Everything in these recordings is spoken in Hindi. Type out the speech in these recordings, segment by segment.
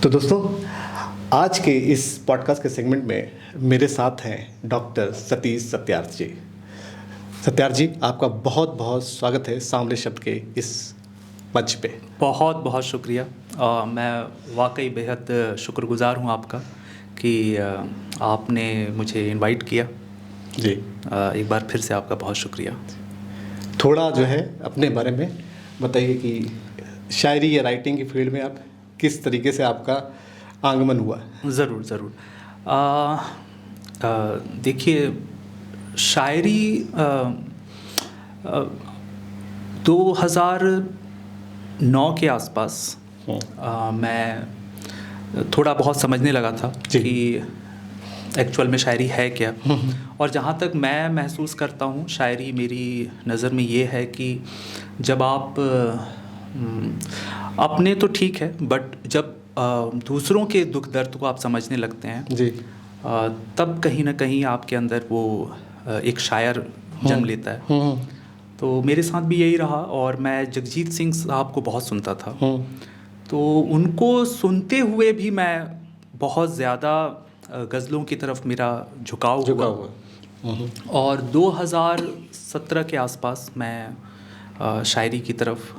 तो दोस्तों, आज के इस पॉडकास्ट के सेगमेंट में मेरे साथ हैं डॉक्टर सतीश सत्यार्थ जी। सत्यार्थ जी, आपका बहुत बहुत स्वागत है सांवले शब्द के इस मंच पे। बहुत बहुत शुक्रिया। मैं वाकई बेहद शुक्रगुजार हूँ आपका कि आपने मुझे इनवाइट किया जी। एक बार फिर से आपका बहुत शुक्रिया। थोड़ा जो है अपने बारे में बताइए कि शायरी या राइटिंग की फील्ड में आप किस तरीके से आपका आगमन हुआ? ज़रूर ज़रूर। देखिए, शायरी 2009 के आसपास मैं थोड़ा बहुत समझने लगा था कि एक्चुअल में शायरी है क्या। और जहाँ तक मैं महसूस करता हूँ, शायरी मेरी नज़र में ये है कि जब आप अपने तो ठीक है, बट जब दूसरों के दुख दर्द को आप समझने लगते हैं जी, तब कहीं ना कहीं आपके अंदर वो एक शायर जन्म लेता है। तो मेरे साथ भी यही रहा और मैं जगजीत सिंह साहब को बहुत सुनता था। तो उनको सुनते हुए भी मैं बहुत ज़्यादा गज़लों की तरफ मेरा झुकाव हुआ। और 2017 के आसपास मैं शायरी की तरफ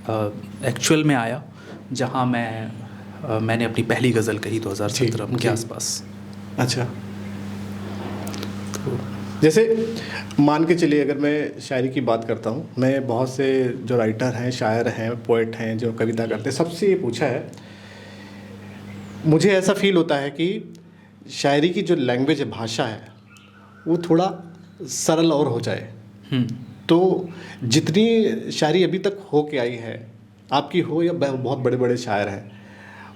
एक्चुअल में आया, जहाँ मैंने अपनी पहली गज़ल कही 2017 के आसपास। अच्छा। तो जैसे मान के चलिए, अगर मैं शायरी की बात करता हूँ, मैं बहुत से जो राइटर हैं, शायर हैं, पोएट हैं, जो कविता करते हैं, सबसे ये पूछा है, मुझे ऐसा फील होता है कि शायरी की जो लैंग्वेज है, भाषा है, वो थोड़ा सरल और हो जाए। तो जितनी शायरी अभी तक हो के आई है, आपकी हो या बहुत बड़े बड़े शायर हैं,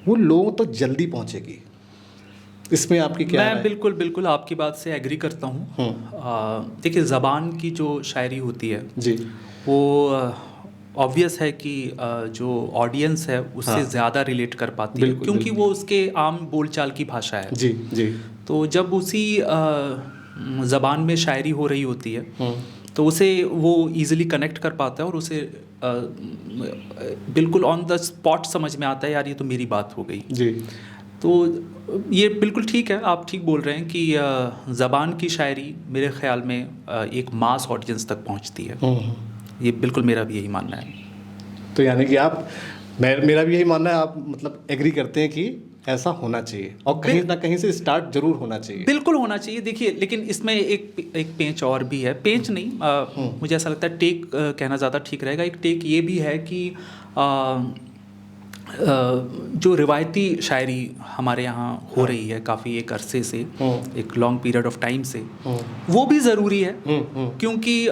वो लोगों तक जल्दी पहुँचेगी। इसमें आपकी क्या राय? मैं बिल्कुल आपकी बात से एग्री करता हूँ। देखिए, ज़बान की जो शायरी होती है जी, वो ऑब्वियस है कि जो ऑडियंस है उससे ज़्यादा रिलेट कर पाती है, क्योंकि वो उसके आम बोलचाल की भाषा है। जी जी। तो जब उसी ज़बान में शायरी हो रही होती है तो उसे वो ईज़िली कनेक्ट कर पाता है और उसे बिल्कुल ऑन द स्पॉट समझ में आता है, यार ये तो मेरी बात हो गई। जी। तो ये बिल्कुल ठीक है, आप ठीक बोल रहे हैं कि ज़बान की शायरी मेरे ख़्याल में एक मास ऑडियंस तक पहुंचती है। ये बिल्कुल मेरा भी यही मानना है। तो यानी कि मेरा भी यही मानना है, आप मतलब एग्री करते हैं कि ऐसा होना चाहिए और कहीं ना कहीं से स्टार्ट जरूर होना चाहिए। बिल्कुल होना चाहिए। देखिए, लेकिन इसमें एक पेंच और भी है। पेंच नहीं, मुझे ऐसा लगता है टेक कहना ज़्यादा ठीक रहेगा। एक टेक ये भी है कि जो रिवायती शायरी हमारे यहाँ हो रही है काफ़ी एक अरसे से, एक लॉन्ग पीरियड ऑफ टाइम से, वो भी ज़रूरी है। क्योंकि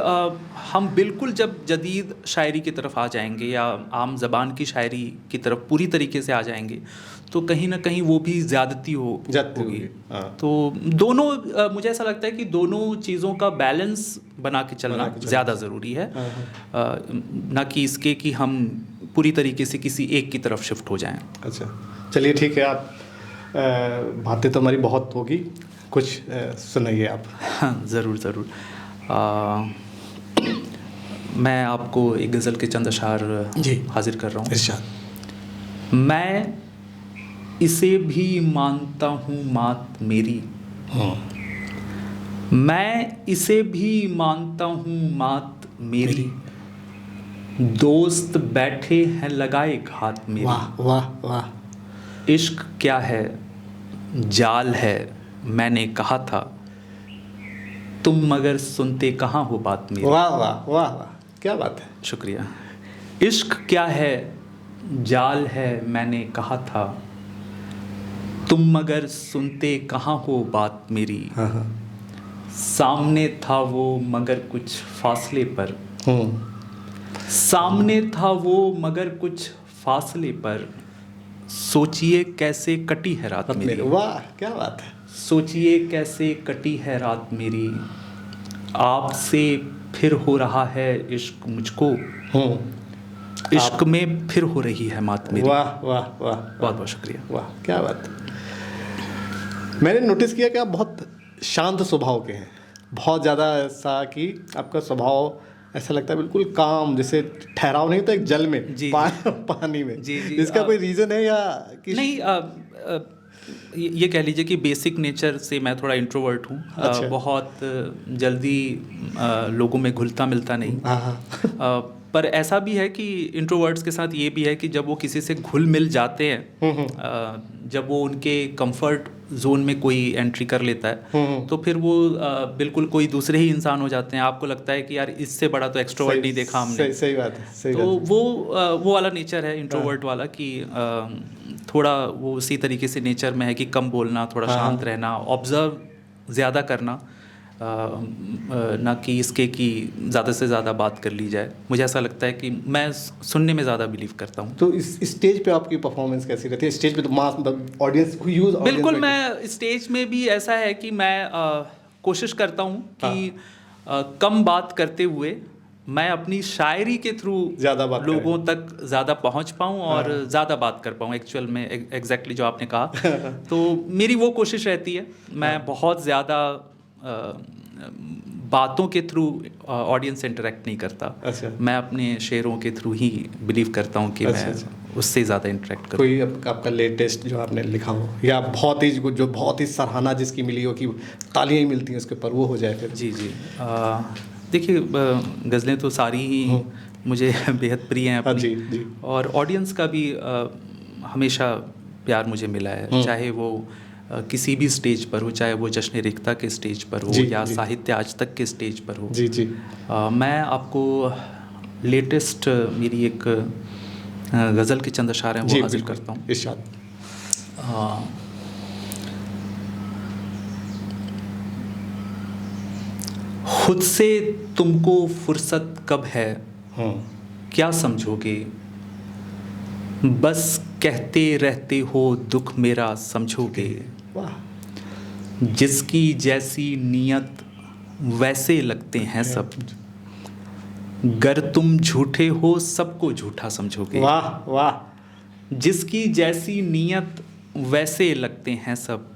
हम बिल्कुल जब जदीद शायरी की तरफ आ जाएंगे या आम ज़बान की शायरी की तरफ पूरी तरीके से आ जाएंगे तो कहीं ना कहीं वो भी ज़्यादती होगी। तो दोनों, मुझे ऐसा लगता है कि दोनों चीज़ों का बैलेंस बना के चलना ज़्यादा ज़रूरी है, ना कि इसके कि हम पूरी तरीके से किसी एक की तरफ शिफ्ट हो जाएं। अच्छा, चलिए ठीक है। आप बातें तो हमारी बहुत होगी, कुछ सुनाइए आप। हाँ, ज़रूर। मैं आपको एक गज़ल के चंद अशार हाजिर कर रहा हूँ। इरशाद। मैं इसे भी मानता हूँ मात मेरी, मैं इसे भी मानता हूँ मात मेरी, दोस्त बैठे हैं लगाए घात मेरी। वाह वाह वाह। इश्क क्या है जाल है मैंने कहा था, तुम मगर सुनते कहाँ हो बात मेरी। वाह वाह वाह वाह, क्या बात है। शुक्रिया। इश्क क्या है जाल है मैंने कहा था, तुम मगर सुनते कहाँ हो बात मेरी। सामने था वो मगर कुछ फासले पर, सामने था वो मगर कुछ फासले पर, सोचिए कैसे कटी है रात मेरी। वाह, क्या बात है। सोचिए कैसे कटी है रात मेरी, आपसे फिर हो रहा है इश्क मुझको, इश्क में फिर हो रही है मात मेरी। वाह वाह वाह, बहुत बहुत शुक्रिया। वाह, क्या बात है। मैंने नोटिस किया कि आप बहुत शांत स्वभाव के हैं, बहुत ज़्यादा ऐसा कि आपका स्वभाव ऐसा लगता है बिल्कुल काम, जैसे ठहराव नहीं तो एक जल में, जी, पानी में। जी, जी, इसका कोई रीज़न है या नहीं, ये कह लीजिए कि बेसिक नेचर से मैं थोड़ा इंट्रोवर्ट हूँ। अच्छा। बहुत जल्दी लोगों में घुलता मिलता नहीं। हाँ हाँ। पर ऐसा भी है कि इंट्रोवर्ट्स के साथ ये भी है कि जब वो किसी से घुल मिल जाते हैं, जब वो उनके कंफर्ट जोन में कोई एंट्री कर लेता है, तो फिर वो बिल्कुल कोई दूसरे ही इंसान हो जाते हैं। आपको लगता है कि यार इससे बड़ा तो एक्सट्रोवर्ट नहीं देखा हमने। सही बात है, सही तो बात है। वो वाला नेचर है इंट्रोवर्ट वाला कि थोड़ा वो उसी तरीके से नेचर में है कि कम बोलना, थोड़ा शांत रहना, ऑब्जर्व ज़्यादा करना, ना कि इसके कि ज़्यादा से ज़्यादा बात कर ली जाए। मुझे ऐसा लगता है कि मैं सुनने में ज़्यादा बिलीव करता हूँ। तो इस स्टेज पे आपकी परफॉर्मेंस कैसी रहती है? स्टेज पे तो मास ऑडियंस यूज बिल्कुल, मैं स्टेज में भी ऐसा है कि मैं कोशिश करता हूँ कि कम बात करते हुए मैं अपनी शायरी के थ्रू ज़्यादा बात लोगों तक ज़्यादा पहुँच पाऊँ और ज़्यादा बात कर पाऊँ। एक्चुअल में एग्जैक्टली जो आपने कहा, तो मेरी वो कोशिश रहती है। मैं बहुत ज़्यादा बातों के थ्रू ऑडियंस से इंटरेक्ट नहीं करता। अच्छा। मैं अपने शेरों के थ्रू ही बिलीव करता हूँ कि मैं उससे ज़्यादा इंटरेक्ट करूँ। कोई आपका लेटेस्ट जो आपने लिखा हो, या बहुत ही जो बहुत ही सराहना जिसकी मिली हो कि तालियां ही मिलती हैं उसके ऊपर, वो हो जाए फिर? जी जी, देखिए, गज़लें तो सारी ही मुझे बेहद प्रिय हैं अपनी। जी जी। और ऑडियंस का भी हमेशा प्यार मुझे मिला है, चाहे वो किसी भी स्टेज पर हो, चाहे वो जश्न रिख्ता के स्टेज पर हो या साहित्य आज तक के स्टेज पर हो। जी जी। मैं आपको लेटेस्ट मेरी एक गज़ल के चंद अशार हैं वो हाजिर करता हूँ। इरशाद। खुद से तुमको फुर्सत कब है, क्या समझोगे, बस कहते रहते हो दुख मेरा समझोगे। जिसकी जैसी नीयत वैसे लगते हैं सब, गर तुम झूठे हो सबको झूठा समझोगे। वाह वाह। जिसकी जैसी नीयत वैसे लगते हैं सब,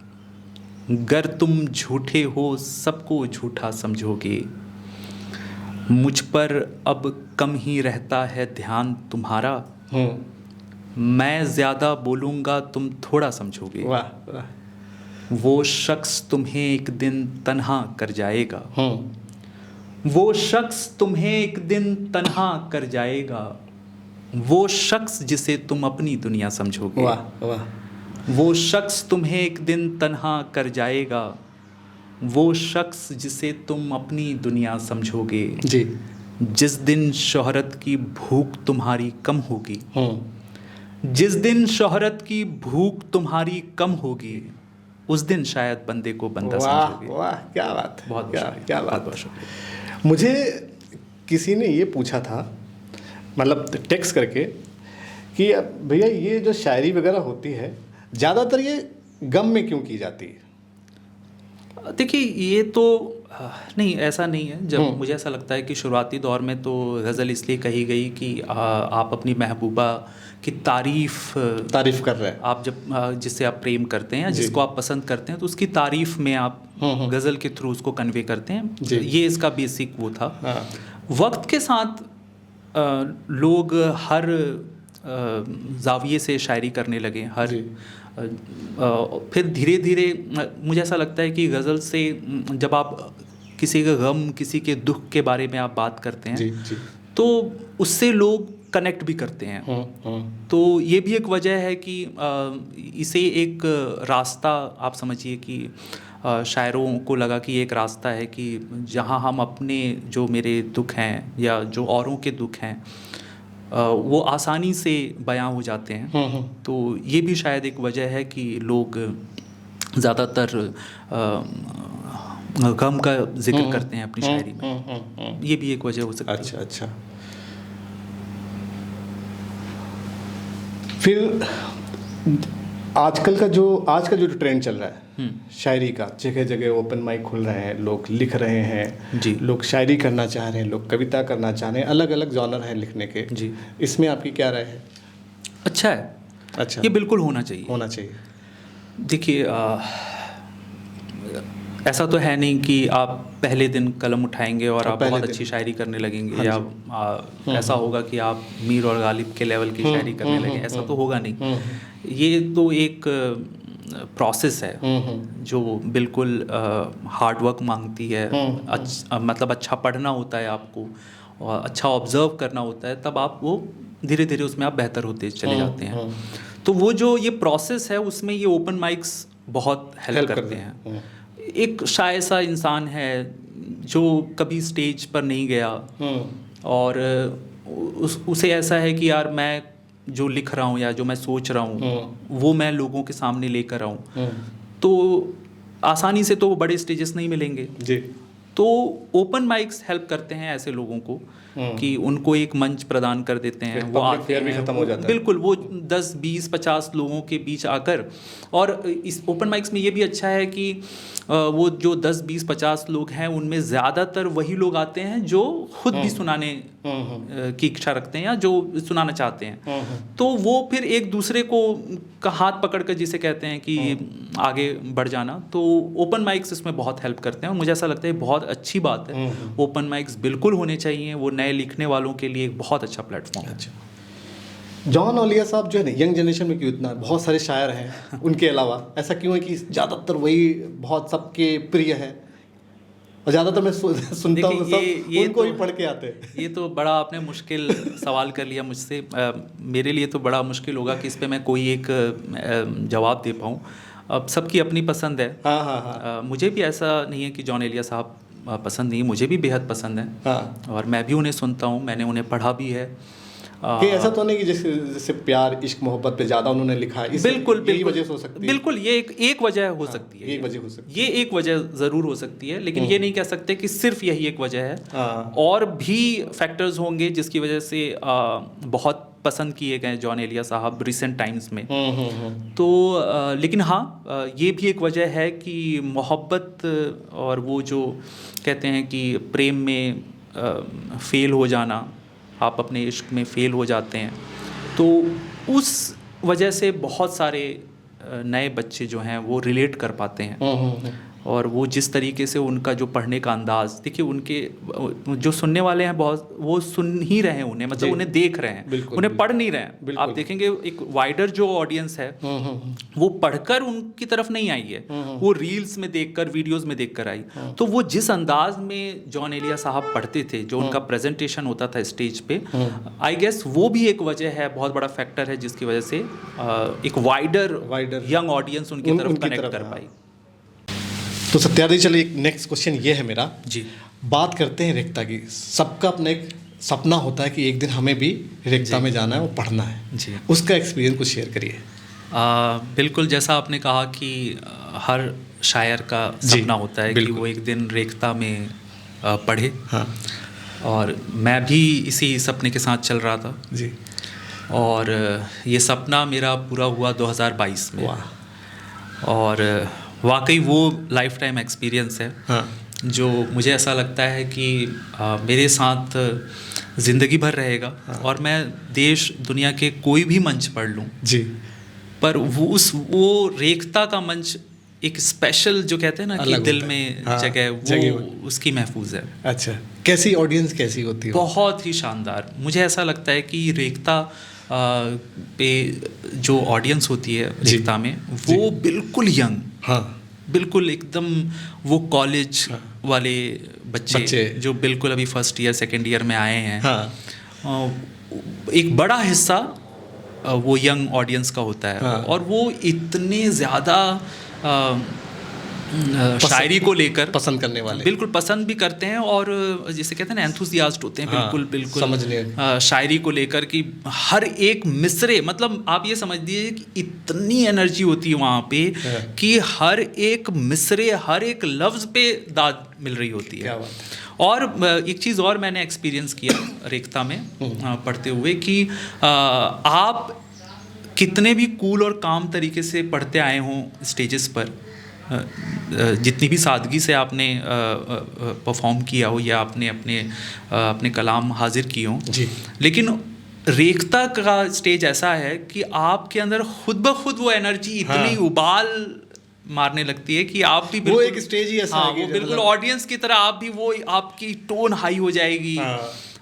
गर तुम झूठे हो सबको झूठा समझोगे। मुझ पर अब कम ही रहता है ध्यान तुम्हारा, मैं ज़्यादा बोलूँगा तुम थोड़ा समझोगे। वाह वाह। वो शख्स तुम्हें एक दिन तन्हा कर जाएगा, वो शख्स तुम्हें एक दिन तन्हा कर जाएगा। वो शख्स जिसे तुम अपनी दुनिया समझोगे। वाह वाह। वो शख्स तुम्हें एक दिन तन्हा कर जाएगा, वो शख्स जिसे तुम अपनी दुनिया समझोगे। जी। जिस दिन शोहरत की भूख तुम्हारी कम होगी, जिस दिन शोहरत की भूख तुम्हारी कम होगी, उस दिन शायद बंदे को बंदा समझोगे। वाह, क्या बात है, बहुत क्या बात। बहुत शुक्रिया। मुझे किसी ने ये पूछा था, मतलब टेक्स्ट करके, कि भैया ये जो शायरी वगैरह होती है ज़्यादातर ये गम में क्यों की जाती है? देखिए, ये तो नहीं, ऐसा नहीं है। जब मुझे ऐसा लगता है कि शुरुआती दौर में तो गज़ल इसलिए कही गई कि आप अपनी महबूबा की तारीफ़ कर रहे हैं आप, जब जिससे आप प्रेम करते हैं या जिसको आप पसंद करते हैं, तो उसकी तारीफ़ में आप गज़ल के थ्रू उसको कन्वे करते हैं। ये इसका बेसिक वो था। वक्त के साथ लोग हर जाविये से शायरी करने लगे, फिर धीरे धीरे मुझे ऐसा लगता है कि गज़ल से जब आप किसी के गम, किसी के दुख के बारे में आप बात करते हैं, तो उससे लोग कनेक्ट भी करते हैं। तो ये भी एक वजह है कि इसे एक रास्ता आप समझिए कि शायरों को लगा कि एक रास्ता है कि जहाँ हम अपने जो मेरे दुख हैं या जो औरों के दुख हैं वो आसानी से बयां हो जाते हैं। तो ये भी शायद एक वजह है कि लोग ज़्यादातर गम का जिक्र करते हैं अपनी शायरी में। ये भी एक वजह हो सकती है। अच्छा अच्छा। फिर आजकल का जो ट्रेंड चल रहा है शायरी का, जगह जगह ओपन माइक खुल रहे हैं, लोग लिख रहे हैं जी, लोग शायरी करना चाह रहे हैं, लोग कविता करना चाह रहे हैं, अलग अलग जॉनर हैं लिखने के जी। इसमें आपकी क्या राय है? अच्छा है। अच्छा, ये बिल्कुल होना चाहिए। होना चाहिए। देखिए, ऐसा तो है नहीं कि आप पहले दिन कलम उठाएंगे और आप पहले बहुत दिन। अच्छी शायरी करने लगेंगे, हाँ या ऐसा होगा कि आप मीर और गालिब के लेवल की शायरी करने लगे, ऐसा तो होगा नहीं। ये तो एक प्रोसेस है जो बिल्कुल हार्ड वर्क मांगती है। मतलब अच्छा पढ़ना होता है आपको और अच्छा ऑब्जर्व करना होता है, तब आप वो धीरे धीरे उसमें आप बेहतर होते चले जाते हैं। तो वो जो ये प्रोसेस है उसमें ये ओपन माइक्स बहुत हेल्प करते हैं। एक शायद सा इंसान है जो कभी स्टेज पर नहीं गया और उसे ऐसा है कि यार मैं जो लिख रहा हूँ या जो मैं सोच रहा हूँ वो मैं लोगों के सामने लेकर आऊँ, तो आसानी से तो वो बड़े स्टेजेस नहीं मिलेंगे जी। तो ओपन माइक्स हेल्प करते हैं ऐसे लोगों को कि उनको एक मंच प्रदान कर देते हैं। वो आते हैं, भी खत्म हो जाता है। बिल्कुल, वो 10 20 50 लोगों के बीच आकर, और इस ओपन माइक्स में ये भी अच्छा है कि वो जो 10 20 50 लोग हैं उनमें ज़्यादातर वही लोग आते हैं जो खुद भी सुनाने की इच्छा रखते हैं या जो सुनाना चाहते हैं। तो वो फिर एक दूसरे को का हाथ पकड़ कर जिसे कहते हैं कि आगे बढ़ जाना, तो ओपन माइक्स इसमें बहुत हेल्प करते हैं और मुझे ऐसा लगता है बहुत अच्छी बात है। ओपन माइक्स बिल्कुल होने चाहिए, वो नए लिखने वालों के लिए एक बहुत अच्छा प्लेटफॉर्म है। अच्छा, जॉन ओलिया साहब जो है ना, यंग जनरेशन में क्यों इतना, बहुत सारे शायर हैं उनके अलावा, ऐसा क्यों है कि ज़्यादातर वही बहुत सबके प्रिय है और ज़्यादातर मैं सुनता हूँ सब उनको ही पढ़ के आते हैं। ये तो बड़ा आपने मुश्किल सवाल कर लिया मुझसे। मेरे लिए तो बड़ा मुश्किल होगा कि इस पे मैं कोई एक जवाब दे पाऊँ। अब सबकी अपनी पसंद है। हाँ। मुझे भी ऐसा नहीं है कि जॉन एलिया साहब पसंद नहीं, मुझे भी बेहद पसंद है। हाँ। और मैं भी उन्हें सुनता हूँ, मैंने उन्हें पढ़ा भी है। कि ऐसा तो नहीं कि जैसे प्यार इश्क मोहब्बत पे ज़्यादा उन्होंने लिखा है, बिल्कुल यही वजह से हो सकती है। बिल्कुल, ये एक वजह हो सकती है। एक वजह हो सकती है, ये एक वजह ज़रूर हो सकती है, लेकिन ये नहीं कह सकते कि सिर्फ यही एक वजह है। हाँ। और भी फैक्टर्स होंगे जिसकी वजह से बहुत पसंद किए गए जॉन एलिया साहब रिसेंट टाइम्स में। तो लेकिन हाँ, ये भी एक वजह है कि मोहब्बत और वो जो कहते हैं कि प्रेम में फेल हो जाना, आप अपने इश्क में फेल हो जाते हैं, तो उस वजह से बहुत सारे नए बच्चे जो हैं वो रिलेट कर पाते हैं। और वो जिस तरीके से उनका जो पढ़ने का अंदाज़, देखिए उनके जो सुनने वाले हैं बहुत, वो सुन ही रहे हैं उन्हें, मतलब उन्हें देख रहे हैं, उन्हें पढ़ नहीं रहे हैं। आप देखेंगे एक वाइडर जो ऑडियंस है वो पढ़कर उनकी तरफ नहीं आई है, वो रील्स में देखकर, वीडियोस में देखकर आई। तो वो जिस अंदाज में जॉन एलिया साहब पढ़ते थे, जो उनका प्रेजेंटेशन होता था स्टेज पे, आई गेस वो भी एक वजह है, बहुत बड़ा फैक्टर है जिसकी वजह से एक वाइडर यंग ऑडियंस उनकी तरफ कनेक्ट कर पाई। तो सत्यार्थी, चलिए एक नेक्स्ट क्वेश्चन ये है मेरा जी। बात करते हैं रेख्ता की। सबका अपना एक सपना होता है कि एक दिन हमें भी रेख्ता में जाना है और पढ़ना है जी। उसका एक्सपीरियंस कुछ शेयर करिए। बिल्कुल, जैसा आपने कहा कि हर शायर का सपना होता है कि वो एक दिन रेख्ता में पढ़े। हाँ। और मैं भी इसी सपने के साथ चल रहा था जी। और ये सपना मेरा पूरा हुआ 2022 में। और वाकई वो लाइफ टाइम एक्सपीरियंस है। हाँ। जो मुझे ऐसा लगता है कि मेरे साथ ज़िंदगी भर रहेगा। हाँ। और मैं देश दुनिया के कोई भी मंच पढ़ लूँ जी, पर वो रेख्ता का मंच एक स्पेशल, जो कहते हैं ना कि दिल में जगह, वो उसकी महफूज है। अच्छा, कैसी ऑडियंस कैसी होती है? बहुत ही शानदार। मुझे ऐसा लगता है कि रेख्ता पे जो ऑडियंस होती है रेख्ता में, वो बिल्कुल यंग, हाँ, बिल्कुल एकदम वो कॉलेज वाले बच्चे जो बिल्कुल अभी फर्स्ट ईयर सेकेंड ईयर में आए हैं। हाँ। एक बड़ा हिस्सा वो यंग ऑडियंस का होता है। हाँ। और वो इतने ज़्यादा शायरी को लेकर पसंद करने वाले, बिल्कुल पसंद भी करते हैं और जिसे कहते हैं ना एंथुसियास्ट होते हैं। हाँ, बिल्कुल समझने शायरी को लेकर कि हर एक मिसरे, मतलब आप ये समझ लीजिए कि इतनी एनर्जी होती है वहाँ पे। हाँ। कि हर एक मिसरे, हर एक लफ्ज़ पे दाद मिल रही होती है। क्या बात है। और एक चीज़ और मैंने एक्सपीरियंस किया रेख्ता में पढ़ते हुए कि आप कितने भी कूल और काम तरीके से पढ़ते आए हों स्टेजेस पर, जितनी भी सादगी से आपने परफॉर्म किया हो या आपने अपने कलाम हाजिर किए हों, लेकिन रेख्ता का स्टेज ऐसा है कि आपके अंदर खुद ब खुद वो एनर्जी इतनी उबाल मारने लगती है कि आप भी वो बिल्कुल, एक स्टेज ही ऐसा हाँ, है कि वो बिल्कुल मतलब- ऑडियंस की तरह आप भी, वो आपकी टोन हाई हो जाएगी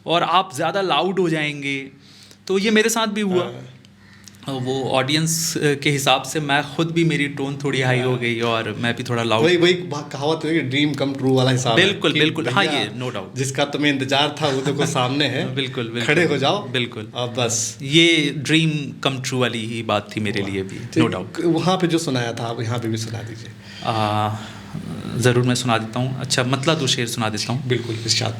और आप ज़्यादा लाउड हो जाएंगे। तो ये मेरे साथ भी हुआ। वो ऑडियंस के हिसाब से मैं खुद भी, मेरी टोन थोड़ी हाई हो गई और मैं भी थोड़ा लाउड। वही कहावत है कि ड्रीम कम ट्रू वाला हिसाब है बिल्कुल कि बिल्कुल, हाँ, भैया ये नो डाउट, जिसका तुम्हें इंतजार था वो देखो सामने है। बिल्कुल बिल्कुल, खड़े हो जाओ बिल्कुल, और बस। ये ड्रीम कम ट्रू वाली ही बात थी मेरे लिए भी, नो डाउट। वहाँ पे जो सुनाया था आप यहाँ पे भी सुना दीजिए। ज़रूर मैं सुना देता हूँ। अच्छा, मतलब 2 शेर सुना देता हूँ। बिल्कुल इरशाद।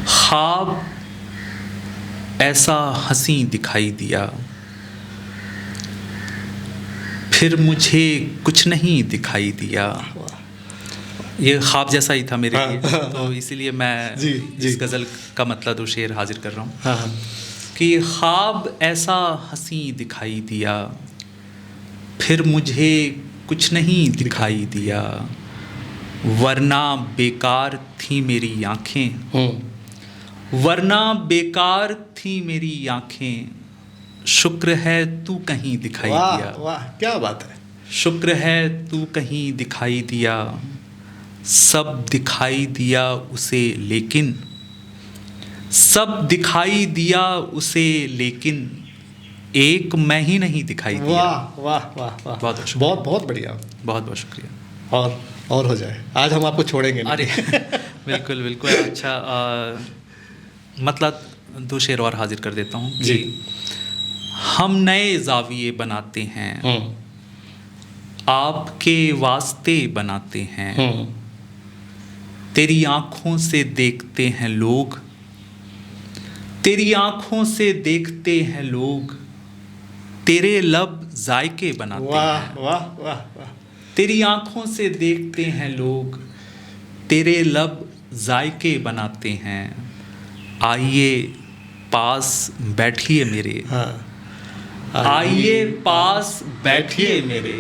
ख्वाब ऐसा हंसी दिखाई दिया, फिर मुझे कुछ नहीं दिखाई दिया। ये ख्वाब जैसा ही था मेरे लिए, तो इसीलिए मैं जी, इस गज़ल का मतलब 2 शेर हाजिर कर रहा हूँ। हाँ। कि ख्वाब ऐसा हंसी दिखाई दिया, फिर मुझे कुछ नहीं दिखाई दिया, वरना बेकार थी मेरी आँखें, वरना बेकार थी मेरी आँखें, शुक्र है तू कहीं दिखाई दिया। वाह, क्या बात है। शुक्र है तू कहीं दिखाई दिया, सब दिखाई दिया उसे लेकिन, सब दिखाई दिया उसे लेकिन, एक मैं ही नहीं दिखाई दिया। वाह वाह वाह वाह, बहुत बहुत बढ़िया, बहुत बहुत शुक्रिया। और हो जाए, आज हम आपको छोड़ेंगे नहीं। अरे बिल्कुल बिल्कुल। अच्छा, मतलब 2 शेर और हाजिर कर देता हूँ कि हम नए ज़ाविये बनाते हैं, आपके वास्ते बनाते हैं, तेरी आँखों से देखते हैं लोग, तेरी आँखों से देखते हैं लोग, तेरे लब जायके बनाते हैं। वाह वाह वाह वाह। तेरी आँखों से देखते हैं लोग, तेरे लब जायके बनाते हैं, आइए पास बैठिए मेरे, आइए पास बैठिए मेरे,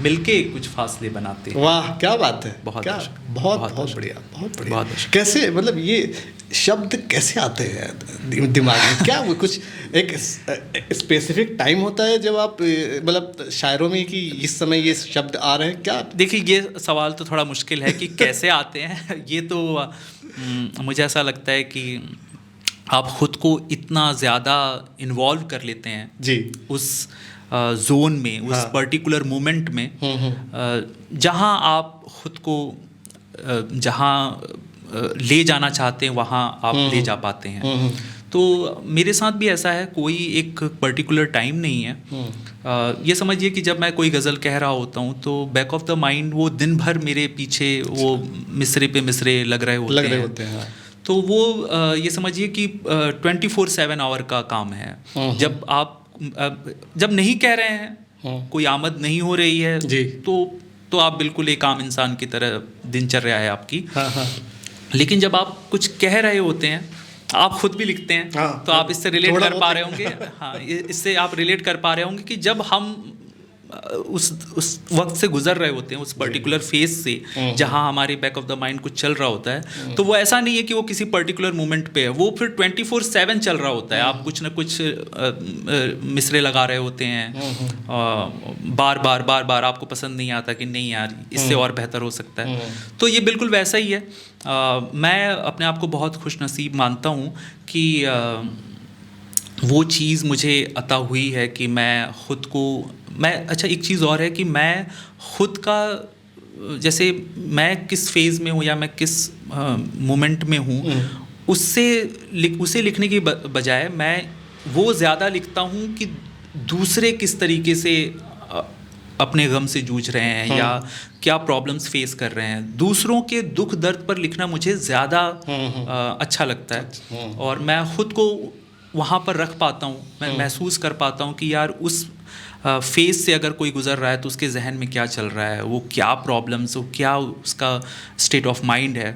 मिलके कुछ फासले बनाते हैं। वाह, क्या बात है। बहुत क्या, बहुत बढ़िया, बहुत बढ़िया। कैसे, मतलब ये शब्द कैसे आते हैं दिमाग में? क्या वो कुछ एक स्पेसिफिक टाइम होता है जब आप, मतलब शायरों में, कि इस समय ये शब्द आ रहे हैं क्या? देखिए, ये सवाल तो थोड़ा मुश्किल है कि कैसे आते हैं। ये तो मुझे ऐसा लगता है कि आप खुद को इतना ज़्यादा इन्वॉल्व कर लेते हैं जी उस जोन में, उस पर्टिकुलर मोमेंट में, जहां आप खुद को जहां ले जाना चाहते हैं वहां आप ले जा पाते हैं। तो मेरे साथ भी ऐसा है, कोई एक पर्टिकुलर टाइम नहीं है। ये समझिए कि जब मैं कोई गज़ल कह रहा होता हूँ तो बैक ऑफ द माइंड वो दिन भर मेरे पीछे वो मिसरे पे मिसरे लग रहे होते हैं। तो वो ये समझिए कि 24/7 आवर का काम है। जब आप जब नहीं कह रहे हैं, कोई आमद नहीं हो रही है, तो आप बिल्कुल एक आम इंसान की तरह दिनचर्या है आपकी। लेकिन जब आप कुछ कह रहे होते हैं, आप खुद भी लिखते हैं, तो आप इससे रिलेट कर पा रहे होंगे। हाँ, इससे आप रिलेट कर पा रहे होंगे कि जब हम उस वक्त से गुजर रहे होते हैं, उस पर्टिकुलर फेज से जहां हमारे बैक ऑफ द माइंड कुछ चल रहा होता है, तो वो ऐसा नहीं है कि वो किसी पर्टिकुलर मोमेंट पे है, वो फिर 24/7 चल रहा होता है। आप कुछ ना कुछ मिसरे लगा रहे होते हैं, बार बार आपको पसंद नहीं आता कि नहीं यार, इससे और बेहतर हो सकता है। तो ये बिल्कुल वैसा ही है। मैं अपने आप को बहुत खुशनसीब मानता हूँ कि वो चीज़ मुझे अता हुई है कि मैं खुद को, अच्छा एक चीज़ और है कि मैं खुद का, जैसे मैं किस फेज़ में हूँ या मैं किस मोमेंट में हूँ, उसे लिखने की बजाय मैं वो ज़्यादा लिखता हूँ कि दूसरे किस तरीके से अपने गम से जूझ रहे हैं या क्या प्रॉब्लम्स फेस कर रहे हैं। दूसरों के दुख दर्द पर लिखना मुझे ज़्यादा अच्छा लगता है, और मैं खुद को वहाँ पर रख पाता हूँ। मैं महसूस कर पाता हूँ कि यार उस फेज से अगर कोई गुजर रहा है तो उसके जहन में क्या चल रहा है, वो क्या प्रॉब्लम्स, वो क्या उसका स्टेट ऑफ माइंड है।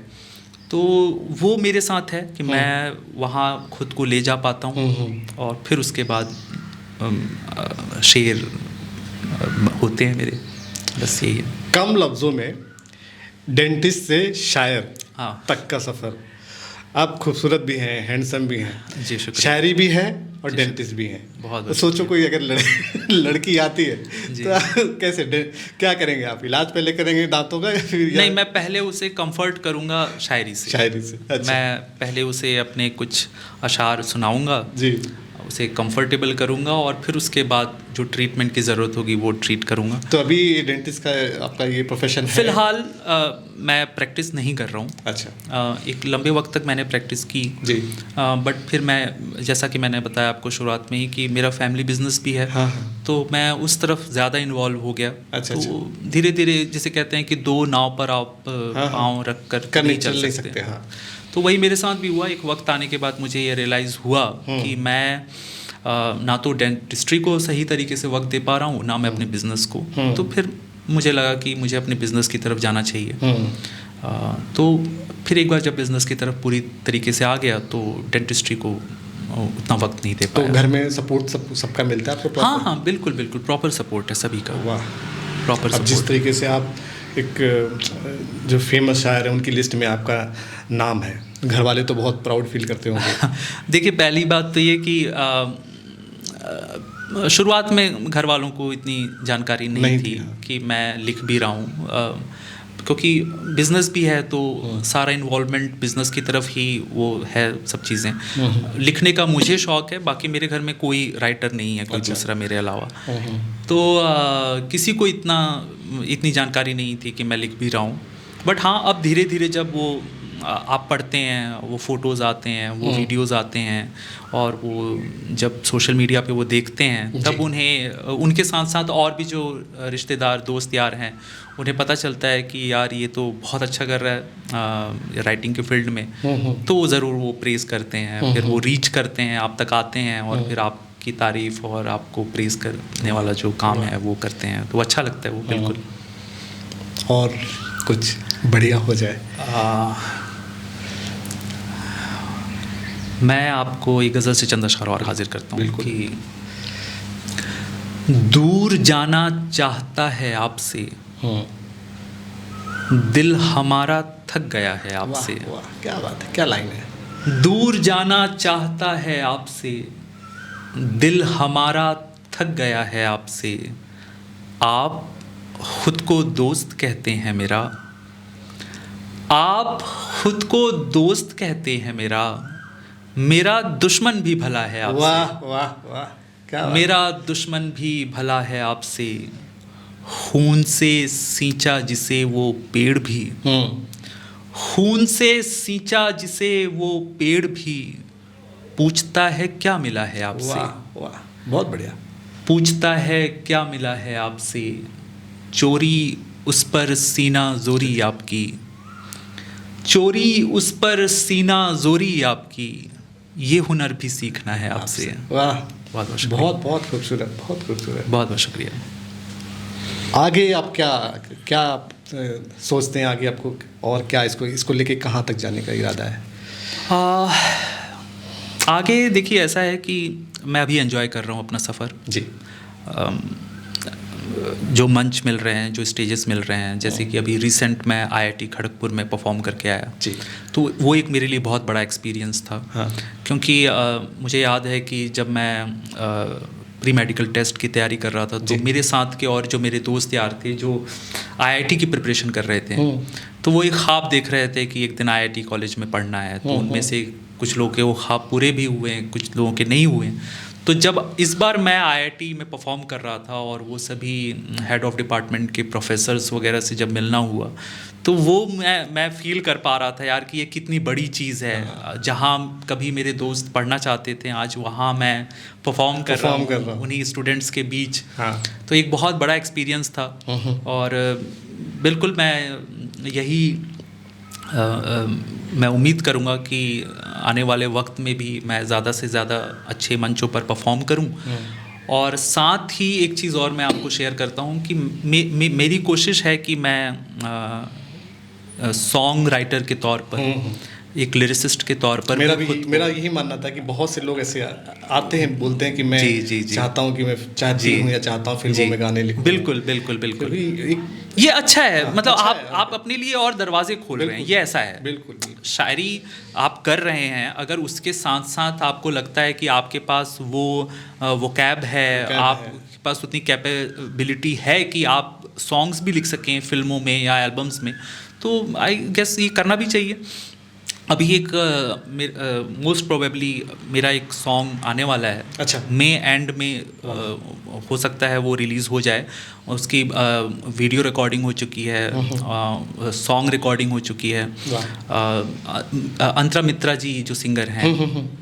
तो वो मेरे साथ है कि मैं वहाँ खुद को ले जा पाता हूँ, और फिर उसके बाद शेर होते हैं मेरे। बस यही है। कम लफ्ज़ों में डेंटिस्ट से शायर तक का सफ़र, आप खूबसूरत भी हैं, हैंडसम भी हैं, जी शुक्रिया। शायरी भी है और डेंटिस्ट भी हैं। बहुत तो सोचो कोई अगर लड़की आती है जी। तो कैसे क्या करेंगे आप? इलाज पहले करेंगे दांतों का या फिर नहीं, मैं पहले उसे कंफर्ट करूंगा शायरी से। शायरी से? अच्छा। मैं पहले उसे अपने कुछ अशार सुनाऊंगा जी। उसे कंफर्टेबल करूंगा और फिर उसके बाद जो ट्रीटमेंट की ज़रूरत होगी वो ट्रीट करूंगा। तो अभी डेंटिस्ट का आपका ये प्रोफेशन है? फिलहाल मैं प्रैक्टिस नहीं कर रहा हूँ। अच्छा। एक लंबे वक्त तक मैंने प्रैक्टिस की जी। बट फिर मैं, जैसा कि मैंने बताया आपको शुरुआत में ही कि मेरा फैमिली बिजनेस भी है। हाँ। तो मैं उस तरफ ज़्यादा इन्वॉल्व हो गया। अच्छा, तो धीरे धीरे जिसे कहते हैं कि दो नाव पर आप पाँव रख कर नहीं चल सकते। हाँ। तो वही मेरे साथ भी हुआ। एक वक्त आने के बाद मुझे ये रियलाइज़ हुआ कि मैं ना तो डेंटिस्ट्री को सही तरीके से वक्त दे पा रहा हूँ, ना मैं अपने बिजनेस को। तो फिर मुझे लगा कि मुझे अपने बिजनेस की तरफ जाना चाहिए। तो फिर एक बार जब बिजनेस की तरफ पूरी तरीके से आ गया तो डेंटिस्ट्री को उतना वक्त नहीं दे पाया। तो घर में सपोर्ट सबका मिलता है आपको? हाँ, बिल्कुल बिल्कुल प्रॉपर सपोर्ट है सभी का। वाह, प्रॉपर अब जिस तरीके से आप एक जो फेमस शायर है उनकी लिस्ट में आपका नाम है, घर वाले तो बहुत प्राउड फील करते होंगे। देखिए, पहली बात तो ये कि शुरुआत में घर वालों को इतनी जानकारी नहीं थी कि मैं लिख भी रहा हूँ, क्योंकि बिज़नेस भी है तो सारा इन्वॉल्वमेंट बिज़नेस की तरफ ही वो है सब चीज़ें। लिखने का मुझे शौक़ है, बाकी मेरे घर में कोई राइटर नहीं है, कोई दूसरा मेरे अलावा। तो किसी को इतनी जानकारी नहीं थी कि मैं लिख भी रहा हूँ। बट हाँ, अब धीरे धीरे जब वो आप पढ़ते हैं, वो फ़ोटोज़ आते हैं, वो वीडियोज़ आते हैं और वो जब सोशल मीडिया पे वो देखते हैं, तब उन्हें उनके साथ साथ और भी जो रिश्तेदार दोस्त यार हैं उन्हें पता चलता है कि यार ये तो बहुत अच्छा कर रहा है राइटिंग के फील्ड में। तो वो ज़रूर वो प्रेज़ करते हैं, फिर वो रीच करते हैं, आप तक आते हैं और फिर आपकी तारीफ़ और आपको प्रेज़ करने वाला जो काम है वो करते हैं। तो अच्छा लगता है वो, बिल्कुल। और कुछ बढ़िया हो जाए। मैं आपको एक गज़ल से चंद अशआर और हाजिर करता हूँ कि दूर जाना चाहता है आपसे, दिल हमारा थक गया है आपसे। वाह, क्या बात है, क्या लाइन है। दूर जाना चाहता है आपसे, दिल हमारा थक गया है आपसे। आप खुद को दोस्त कहते हैं मेरा, आप खुद को दोस्त कहते हैं मेरा, मेरा दुश्मन भी भला है आपसे। वाह वाह वाह, क्या मेरा दुश्मन भी भला है आपसे। खून से सींचा जिसे वो पेड़ भी, खून से सींचा जिसे वो पेड़ भी, पूछता है क्या मिला है आपसे। वाह वाह, बहुत बढ़िया। पूछता है क्या मिला है आपसे, चोरी उस पर सीना जोरी आपकी, चोरी उस पर सीना जोरी आपकी, ये हुनर भी सीखना है आपसे। वाह, बहुत बहुत शुक्रिया। बहुत बहुत खूबसूरत, बहुत खूबसूरत। बहुत बहुत शुक्रिया। आगे आप क्या आप सोचते हैं आगे आपको, और क्या इसको लेके कहाँ तक जाने का इरादा है? आगे देखिए, ऐसा है कि मैं अभी एंजॉय कर रहा हूँ अपना सफ़र जी। जो मंच मिल रहे हैं, जो स्टेजेस मिल रहे हैं, जैसे कि अभी रिसेंट मैं IIT खड़गपुर में परफॉर्म करके आया जी। तो वो एक मेरे लिए बहुत बड़ा एक्सपीरियंस था। हाँ। क्योंकि मुझे याद है कि जब मैं प्री मेडिकल टेस्ट की तैयारी कर रहा था तो मेरे साथ के और जो मेरे दोस्त यार थे जो IIT की प्रिपरेशन कर रहे थे, तो वो एक ख्वाब देख रहे थे कि एक दिन IIT कॉलेज में पढ़ना है। तो उनमें से कुछ लोगों के वो ख्वाब पूरे भी हुए हैं, कुछ लोगों के नहीं हुए। तो जब इस बार मैं IIT में परफॉर्म कर रहा था और वो सभी हेड ऑफ डिपार्टमेंट के प्रोफेसर्स वगैरह से जब मिलना हुआ, तो वो मैं फील कर पा रहा था यार कि ये कितनी बड़ी चीज़ है। जहाँ कभी मेरे दोस्त पढ़ना चाहते थे, आज वहाँ मैं परफॉर्म कर रहा हूँ उन्हीं स्टूडेंट्स के बीच। हाँ। तो एक बहुत बड़ा एक्सपीरियंस था। और बिल्कुल मैं यही मैं उम्मीद करूँगा कि आने वाले वक्त में भी मैं ज़्यादा से ज़्यादा अच्छे मंचों पर परफॉर्म करूँ। और साथ ही एक चीज़ और मैं आपको शेयर करता हूँ कि मेरी कोशिश है कि मैं सॉन्ग राइटर के तौर पर, एक लिरिसिस्ट के तौर पर मेरा यही मानना था कि बहुत से लोग ऐसे आते हैं, बोलते हैं कि मैं चाहता हूँ कि मैं चाहती हूँ या चाहता हूँ फिल्मों में गाने लिखूं। बिल्कुल बिल्कुल बिल्कुल। ये अच्छा है, हाँ, मतलब अच्छा है। आप अपने लिए और दरवाजे खोल रहे हैं, ये ऐसा है। बिल्कुल बिल्कुल। शायरी आप कर रहे हैं, अगर उसके साथ साथ आपको लगता है कि आपके पास वो कैब है, आपके पास उतनी कैपेबिलिटी है कि आप सॉन्ग्स भी लिख सकें फिल्मों में या एल्बम्स में, तो आई गेस ये करना भी चाहिए। अभी एक मोस्ट प्रोबेबली मेरा एक सॉन्ग आने वाला है, अच्छा। मई एंड में हो सकता है वो रिलीज़ हो जाए। उसकी वीडियो रिकॉर्डिंग हो चुकी है, सॉन्ग रिकॉर्डिंग हो चुकी है। अंतरा मित्रा जी जो सिंगर हैं,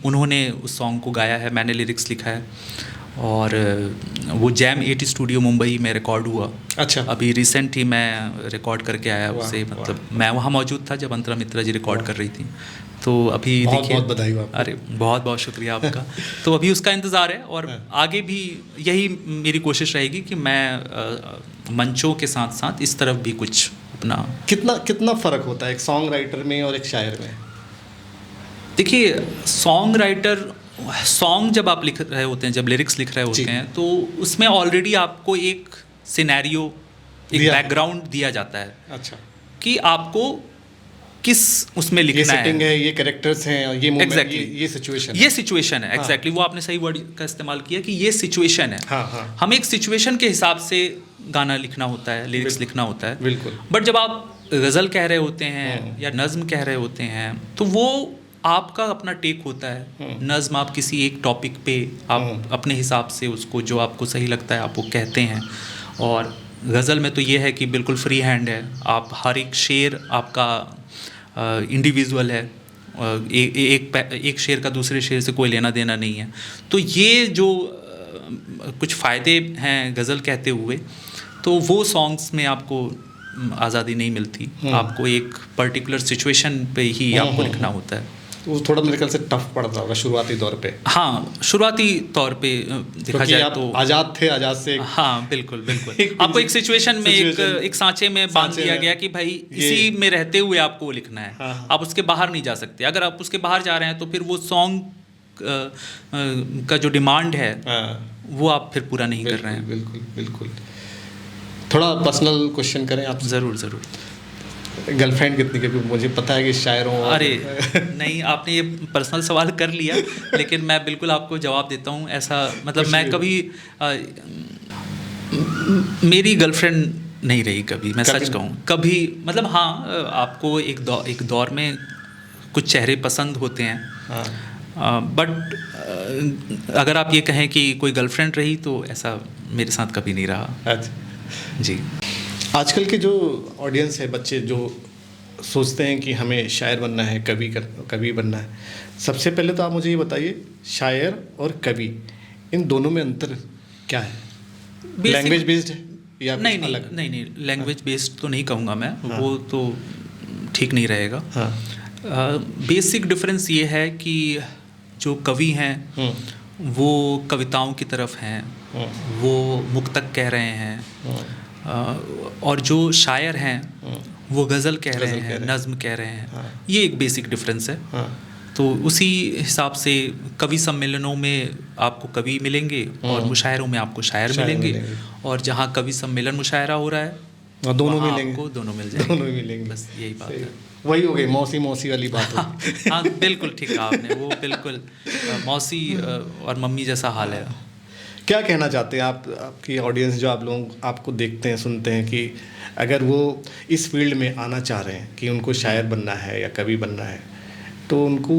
उन्होंने उस सॉन्ग को गाया है, मैंने लिरिक्स लिखा है, और वो जैम 80 स्टूडियो मुंबई में रिकॉर्ड हुआ। अच्छा। अभी रिसेंट ही मैं रिकॉर्ड करके आया उसे, मतलब मैं वहाँ मौजूद था जब अंतरा मित्रा जी रिकॉर्ड कर रही थी। तो अभी देखिए, बहुत बधाई हो आपको। अरे बहुत बहुत शुक्रिया आपका। तो अभी उसका इंतज़ार है, और आगे भी यही मेरी कोशिश रहेगी कि मैं मंचों के साथ साथ इस तरफ भी कुछ अपना। कितना फ़र्क होता है एक सॉन्ग राइटर में और एक शायर में? देखिए, सॉन्ग जब आप लिख रहे होते हैं, जब लिरिक्स लिख रहे होते हैं, तो उसमें ऑलरेडी आपको एक सिनेरियो, एक बैकग्राउंड दिया जाता है। अच्छा। कि आपको किस उसमें लिखना है, ये सेटिंग है, ये कैरेक्टर्स हैं, ये मोमेंट, exactly. ये सिचुएशन है, ये सिचुएशन है। एग्जैक्टली वो आपने सही वर्ड का इस्तेमाल किया कि ये सिचुएशन है। हाँ हाँ। हम एक सिचुएशन के हिसाब से गाना लिखना होता है, लिरिक्स लिखना होता है। बिल्कुल। बट जब आप गज़ल कह रहे होते हैं या नज़्म कह रहे होते हैं, तो वो आपका अपना टेक होता है। नज़्म आप किसी एक टॉपिक पे आप अपने हिसाब से उसको, जो आपको सही लगता है, आप वो कहते हैं। और गज़ल में तो ये है कि बिल्कुल फ्री हैंड है, आप हर एक शेर आपका इंडिविजुअल है, एक शेर का दूसरे शेर से कोई लेना देना नहीं है। तो ये जो कुछ फ़ायदे हैं गज़ल कहते हुए, तो वो सॉन्ग्स में आपको आज़ादी नहीं मिलती। आपको एक पर्टिकुलर सिचुएशन पे ही आपको लिखना होता है। वो थोड़ा मेरे ख्याल से टफ पड़ता होगा शुरुआती दौर पे। हाँ, शुरुआती तौर पे देखा जाए तो आज़ाद थे, आज़ाद से हाँ बिल्कुल बिल्कुल आपको एक सिचुएशन में एक सांचे में बांध दिया गया कि भाई इसी में रहते हुए आपको वो लिखना है। हाँ। आप उसके बाहर नहीं जा सकते। अगर आप उसके बाहर जा रहे हैं तो फिर वो सॉन्ग का जो डिमांड है वो आप फिर पूरा नहीं कर रहे हैं। बिल्कुल बिल्कुल। थोड़ा पर्सनल क्वेश्चन करें आप? ज़रूर। गर्लफ्रेंड कितनी? क्योंकि मुझे पता है कि शायरों अरे नहीं, आपने ये पर्सनल सवाल कर लिया, लेकिन मैं बिल्कुल आपको जवाब देता हूँ। ऐसा मतलब मैं कभी मेरी गर्लफ्रेंड नहीं रही कभी, मैं सच कहूँ कभी। मतलब हाँ, आपको एक दौर में कुछ चेहरे पसंद होते हैं, बट अगर आप ये कहें कि कोई गर्लफ्रेंड रही, तो ऐसा मेरे साथ कभी नहीं रहा। अच्छा जी। आजकल के जो ऑडियंस है, बच्चे जो सोचते हैं कि हमें शायर बनना है, कवि बनना है, सबसे पहले तो आप मुझे ये बताइए, शायर और कवि इन दोनों में अंतर क्या है? लैंग्वेज बेस्ड है या नहीं लैंग्वेज बेस्ड तो नहीं कहूँगा मैं। वो तो ठीक नहीं रहेगा। बेसिक डिफरेंस ये है कि जो कवि हैं वो कविताओं की तरफ हैं, वो मुक्तक कह रहे हैं, और जो शायर हैं वो गज़ल कह रहे हैं, नज़्म कह रहे हैं। ये एक बेसिक डिफरेंस है। तो उसी हिसाब से कवि सम्मेलनों में आपको कवि मिलेंगे और मुशायरों में आपको शायर मिलेंगे, और जहाँ कवि सम्मेलन मुशायरा हो रहा है दोनों मिलेंगे, आपको दोनों मिल जाएंगे। दोनों मिलेंगे, बस यही बात है। वही हो गई मौसी वाली बात। हाँ बिल्कुल ठीक कहा आपने, वो बिल्कुल मौसी और मम्मी जैसा हाल है। क्या कहना चाहते हैं आप, आपकी ऑडियंस जो आप लोग आपको देखते हैं, सुनते हैं, कि अगर वो इस फील्ड में आना चाह रहे हैं कि उनको शायर बनना है या कवि बनना है, तो उनको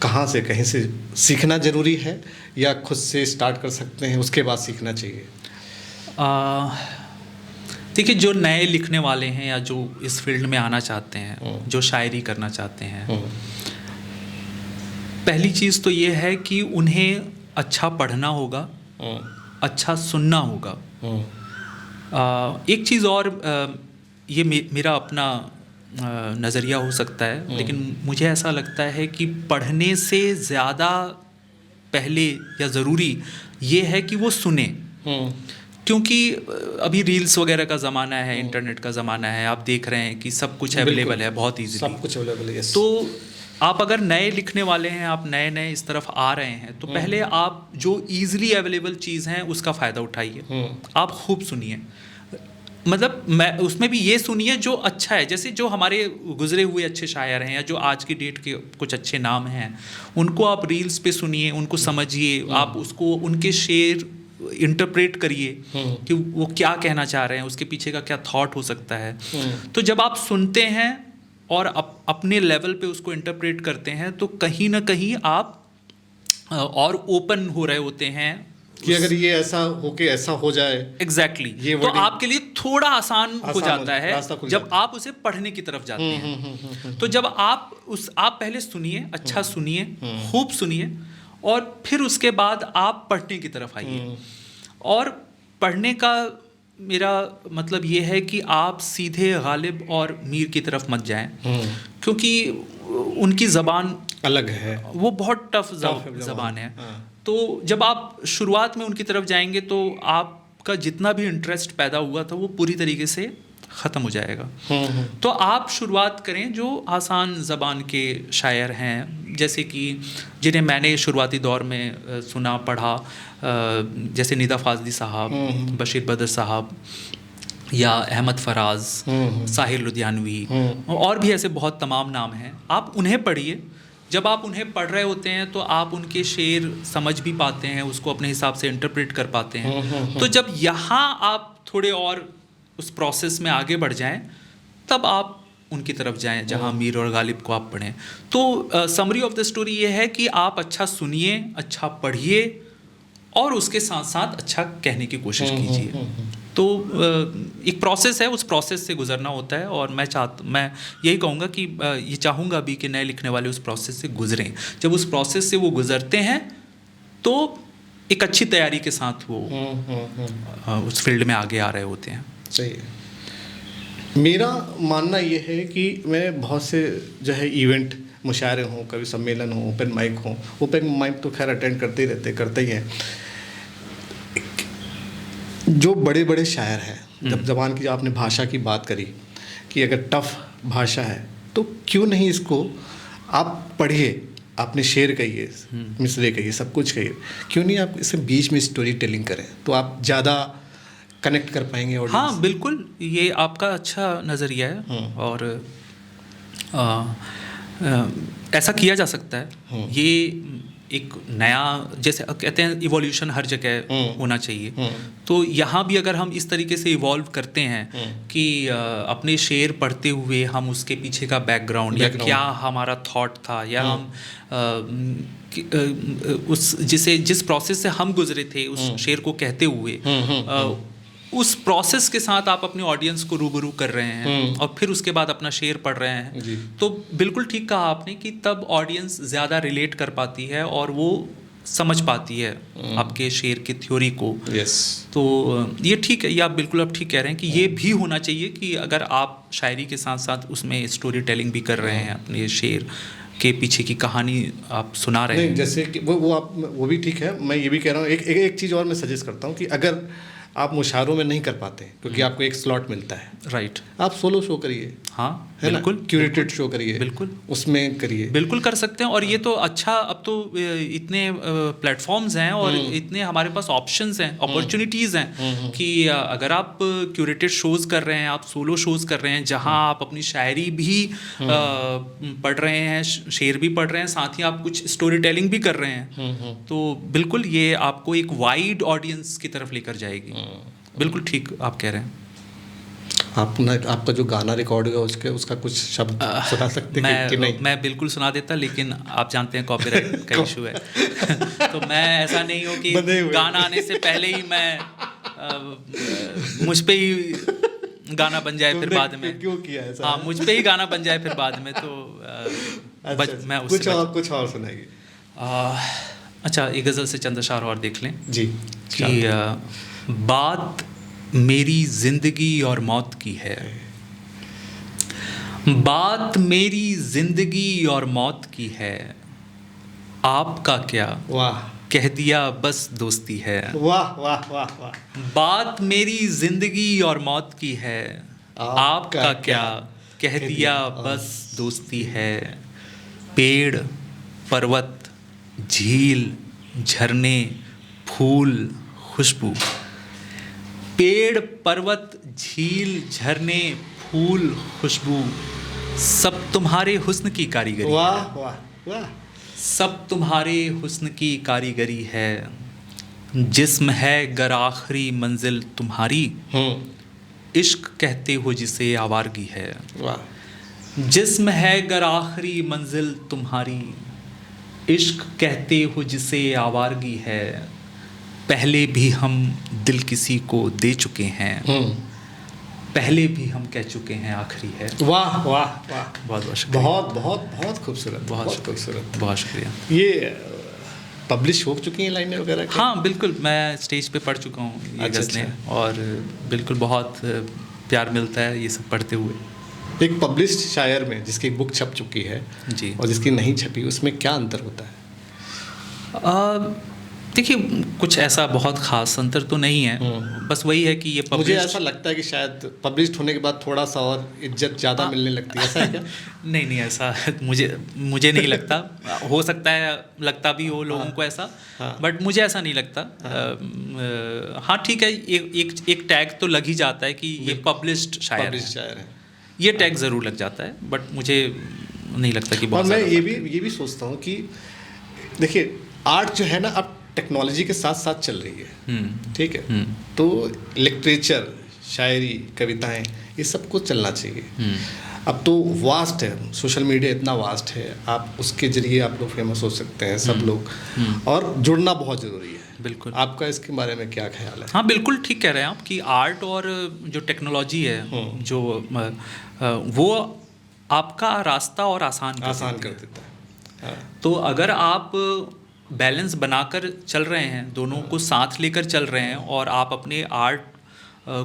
कहाँ से, कहीं से सीखना ज़रूरी है या खुद से स्टार्ट कर सकते हैं, उसके बाद सीखना चाहिए? देखिए, जो नए लिखने वाले हैं या जो इस फील्ड में आना चाहते हैं, जो शायरी करना चाहते हैं, पहली चीज़ तो ये है कि उन्हें अच्छा पढ़ना होगा, अच्छा सुनना होगा। एक चीज़ और, ये मेरा अपना नज़रिया हो सकता है, लेकिन मुझे ऐसा लगता है कि पढ़ने से ज़्यादा पहले या ज़रूरी ये है कि वो सुने। क्योंकि अभी रील्स वगैरह का ज़माना है, इंटरनेट का ज़माना है, आप देख रहे हैं कि सब कुछ अवेलेबल है बहुत ईजीली, सब कुछ अवेलेबल है। तो आप अगर नए लिखने वाले हैं, आप नए इस तरफ आ रहे हैं, तो पहले आप जो ईजिली अवेलेबल चीज़ हैं उसका फ़ायदा उठाइए, आप खूब सुनिए। मतलब मैं उसमें भी ये सुनिए जो अच्छा है, जैसे जो हमारे गुजरे हुए अच्छे शायर हैं या जो आज की डेट के कुछ अच्छे नाम हैं, उनको आप रील्स पे सुनिए, उनको समझिए, आप उसको उनके शेर इंटरप्रेट करिए कि वो क्या कहना चाह रहे हैं, उसके पीछे का क्या थॉट हो सकता है। तो जब आप सुनते हैं और अपने लेवल पे उसको इंटरप्रेट करते हैं तो कहीं ना कहीं आप और ओपन हो रहे होते हैं कि अगर ये ऐसा हो के ऐसा हो जाए। एग्जैक्टली तो आपके लिए थोड़ा आसान हो जाता है जब आप उसे पढ़ने की तरफ जाते हैं। तो जब आप पहले सुनिए, अच्छा सुनिए, खूब सुनिए, और फिर उसके बाद आप पढ़ने की तरफ आइए। और पढ़ने का मेरा मतलब ये है कि आप सीधे गालिब और मीर की तरफ मत जाएं, क्योंकि उनकी ज़बान अलग है, वो बहुत टफ ज़बान है। तो जब आप शुरुआत में उनकी तरफ जाएंगे तो आपका जितना भी इंटरेस्ट पैदा हुआ था वो पूरी तरीके से ख़त्म हो जाएगा। तो आप शुरुआत करें जो आसान ज़बान के शायर हैं, जैसे कि जिन्हें मैंने शुरुआती दौर में सुना पढ़ा, जैसे निदा फाजली साहब, बशीर बदर साहब, या अहमद फराज, साहिर लुधियानवी, और भी ऐसे बहुत तमाम नाम हैं। आप उन्हें पढ़िए। जब आप उन्हें पढ़ रहे होते हैं तो आप उनके शेर समझ भी पाते हैं, उसको अपने हिसाब से इंटरप्रेट कर पाते हैं। तो जब यहाँ आप थोड़े और उस प्रोसेस में आगे बढ़ जाएं, तब आप उनकी तरफ जाएं जहाँ मीर और गालिब को आप पढ़ें। तो समरी ऑफ द स्टोरी ये है कि आप अच्छा सुनिए, अच्छा पढ़िए, और उसके साथ साथ अच्छा कहने की कोशिश कीजिए। तो एक प्रोसेस है, उस प्रोसेस से गुजरना होता है, और मैं यही कहूँगा कि ये चाहूँगा भी कि नए लिखने वाले उस प्रोसेस से गुजरें। जब उस प्रोसेस से वो गुजरते हैं तो एक अच्छी तैयारी के साथ वो उस फील्ड में आगे आ रहे होते हैं। सही है। मेरा मानना ये है कि मैं बहुत से जो है इवेंट, मुशायरे हों, कभी सम्मेलन हो, ओपन माइक हो, ओपन माइक तो खैर अटेंड करते ही हैं। जो बड़े बड़े शायर हैं, जब ज़बान की, आपने भाषा की बात करी कि अगर टफ भाषा है तो क्यों नहीं इसको आप पढ़िए, आपने शेर कहिए, मिसरे कहिए, सब कुछ कहिए, क्यों नहीं आप इसे बीच में स्टोरी टेलिंग करें, तो आप ज़्यादा कनेक्ट कर पाएंगे ऑडियंस। हाँ बिल्कुल, ये आपका अच्छा नज़रिया है, और ऐसा किया जा सकता है। ये एक नया, जैसे कहते हैं इवोल्यूशन हर जगह होना चाहिए। तो यहाँ भी अगर हम इस तरीके से इवॉल्व करते हैं कि अपने शेर पढ़ते हुए हम उसके पीछे का बैकग्राउंड या क्या हमारा थॉट था, या हम जिस प्रोसेस से हम गुजरे थे उस शेर को कहते हुए, उस प्रोसेस के साथ आप अपने ऑडियंस को रूबरू कर रहे हैं, और फिर उसके बाद अपना शेर पढ़ रहे हैं, तो बिल्कुल ठीक कहा आपने कि तब ऑडियंस ज़्यादा रिलेट कर पाती है और वो समझ पाती है आपके शेर की थ्योरी को। तो ये ठीक है, ये आप बिल्कुल अब ठीक कह रहे हैं कि ये भी होना चाहिए कि अगर आप शायरी के साथ साथ उसमें स्टोरी टेलिंग भी कर रहे हैं, अपने शेर के पीछे की कहानी आप सुना रहे हैं। जैसे कि वो भी ठीक है। मैं ये भी कह रहा हूँ, एक चीज़ और मैं सजेस्ट करता हूँ कि अगर आप मुशायरों में नहीं कर पाते क्योंकि आपको एक स्लॉट मिलता है, राइट, आप सोलो शो करिए। हाँ है बिल्कुल, क्यूरेटेड शो करिए, बिल्कुल उसमें करिए, बिल्कुल कर सकते हैं। और ये तो अच्छा, अब तो इतने प्लेटफॉर्म्स हैं और इतने हमारे पास ऑप्शंस हैं, अपॉर्चुनिटीज़ हैं कि अगर आप क्यूरेटेड शोज़ कर रहे हैं, आप सोलो शोज़ कर रहे हैं जहां आप अपनी शायरी भी पढ़ रहे हैं, शेर भी पढ़ रहे हैं, साथ ही आप कुछ स्टोरी टेलिंग भी कर रहे हैं, तो बिल्कुल ये आपको एक वाइड ऑडियंस की तरफ लेकर जाएगी। बिल्कुल ठीक आप कह रहे हैं। आपका जो गाना रिकॉर्ड हुआ उसका कुछ शब्द सुना सकते हैं कि नहीं? मैं बिल्कुल सुना देता, लेकिन आप जानते हैं कॉपीराइट का इशू है। तो मैं ऐसा नहीं हूँ कि गाना आने से पहले ही मैं मुझ पे ही गाना बन जाए फिर बाद में। क्यों किया ऐसा? हाँ, मुझ पे ही गाना बन जाए फिर बाद में, तो मैं कुछ और सुनाइए। अच्छा, एक गज़ल से चंद अशार और देख लें जी। कि बात मेरी जिंदगी और मौत की है, बात मेरी जिंदगी और मौत की है, आपका क्या, वाह, कह दिया बस दोस्ती है। वाह वाह वाह वाह। बात मेरी जिंदगी और मौत की है, आपका क्या, कह दिया बस दोस्ती है। पेड़, पर्वत, झील, झरने, फूल, खुशबू, पेड़ पर्वत झील झरने फूल खुशबू सब तुम्हारे हुस्न की कारीगरी वाह है। वाह वाह। सब तुम्हारे हुस्न की कारीगरी है। जिस्म है गर आखिरी मंजिल तुम्हारी, इश्क कहते हो जिसे आवारगी है। वाह। जिस्म है गर आखिरी मंजिल तुम्हारी, इश्क कहते हो जिसे आवारगी है। पहले भी हम दिल किसी को दे चुके हैं, पहले भी हम कह चुके हैं आखिरी है। वाह वाह वाह। बहुत बहुत शुक्रिया। बहुत बहुत बहुत खूबसूरत, बहुत खूबसूरत। बहुत शुक्रिया। ये पब्लिश हो चुकी हैं लाइनें वगैरह क्या? हाँ बिल्कुल, मैं स्टेज पे पढ़ चुका हूँ ये अच्छा, गज़लें, और बिल्कुल बहुत प्यार मिलता है ये सब पढ़ते हुए। एक पब्लिश्ड शायर में जिसकी बुक छप चुकी है जी, और जिसकी नहीं छपी, उसमें क्या अंतर होता है? देखिए कुछ ऐसा बहुत ख़ास अंतर तो नहीं है, बस वही है कि ये मुझे published- ऐसा लगता है कि शायद पब्लिश्ड होने के बाद थोड़ा सा और इज्जत ज़्यादा मिलने लगती है, ऐसा है क्या? नहीं ऐसा मुझे नहीं लगता। हो सकता है लगता भी हो लोगों को ऐसा, बट मुझे ऐसा नहीं लगता। हाँ ठीक है, एक टैग तो लग ही जाता है कि ये पब्लिश्ड शायर है, ये टैग ज़रूर लग जाता है, बट मुझे नहीं लगता कि और बहुत मैं ज़्यादा ये भी सोचता हूँ कि देखिए आर्ट जो है ना अब टेक्नोलॉजी के साथ साथ चल रही है, ठीक है, तो लिटरेचर, शायरी, कविताएं, ये सब कुछ चलना चाहिए। अब तो वास्ट है, सोशल मीडिया इतना वास्ट है, आप उसके जरिए आप लोग फेमस हो सकते हैं सब लोग, और जुड़ना बहुत ज़रूरी है। बिल्कुल। आपका इसके बारे में क्या ख्याल है? हाँ बिल्कुल ठीक कह रहे हैं आप कि आर्ट और जो टेक्नोलॉजी है जो वो आपका रास्ता और आसान कर देता है। तो अगर आप बैलेंस बनाकर चल रहे हैं, दोनों को साथ लेकर चल रहे हैं, और आप अपने आर्ट